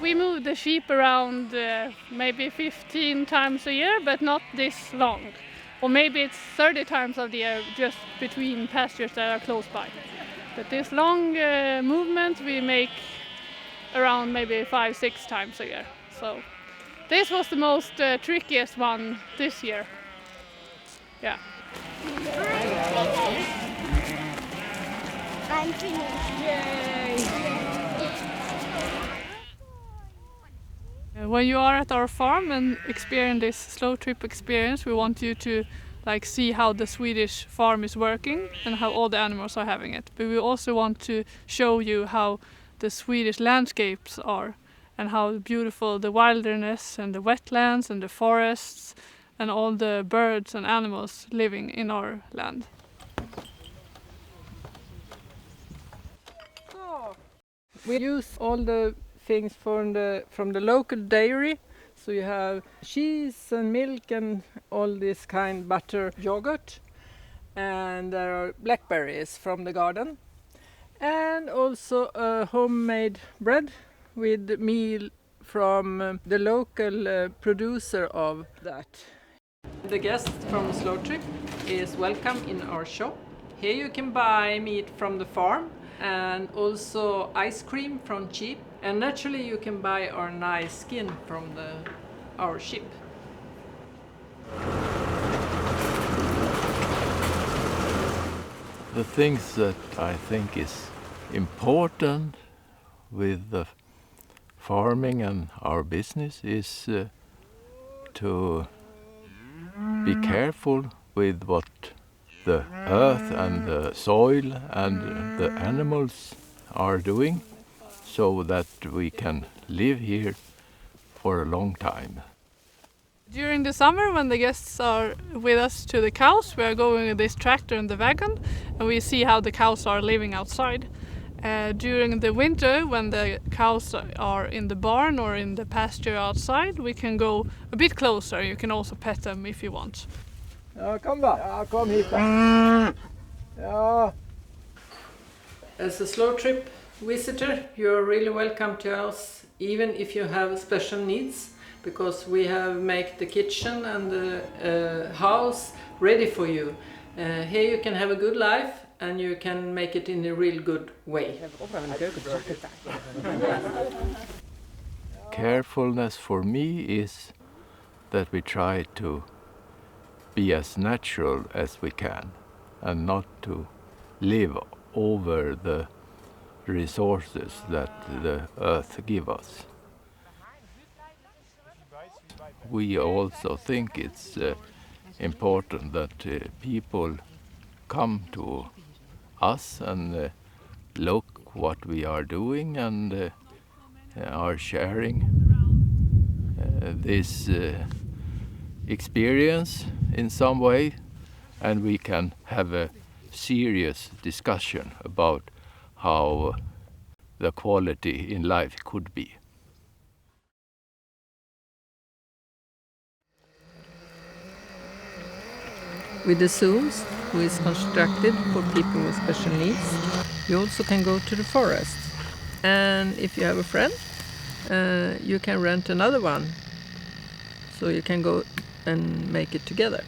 We move the sheep around maybe 15 times a year, but not this long. Or maybe it's 30 times of the year just between pastures that are close by. But this long movement we make around maybe 5-6 times a year. So this was the most trickiest one this year. Yeah. I'm finished. Yay! When you are at our farm and experience this slow trip experience, we want you to see how the Swedish farm is working and how all the animals are having it. But we also want to show you how the Swedish landscapes are and how beautiful the wilderness and the wetlands and the forests and all the birds and animals living in our land. We use all the things from the local dairy. So you have cheese and milk and all this kind butter, yogurt, and there are blackberries from the garden, and also a homemade bread with meal from the local producer of that. The guest from Slow Trip is welcome in our shop. Here you can buy meat from the farm and also ice cream from sheep. And naturally you can buy our nice skin from our sheep. The things that I think is important with the farming and our business is to be careful with what the earth and the soil and the animals are doing, so that we can live here for a long time. During the summer, when the guests are with us to the cows, we are going with this tractor and the wagon, and we see how the cows are living outside. During the winter, when the cows are in the barn or in the pasture outside, we can go a bit closer. You can also pet them if you want. Ja, kom då. Ja, kom hit. Ja. As a Slow Trip visitor, you're really welcome to us, even if you have special needs, because we have made the kitchen and the house ready for you. Here you can have a good life and you can make it in a real good way. Carefulness for me is that we try to be as natural as we can and not to live over the resources that the earth gives us. We also think it's important that people come to us and look what we are doing and are sharing this experience in some way, and we can have a serious discussion about how the quality in life could be. With the zooms, who is constructed for people with special needs, you also can go to the forest. And if you have a friend, you can rent another one, so you can go and make it together.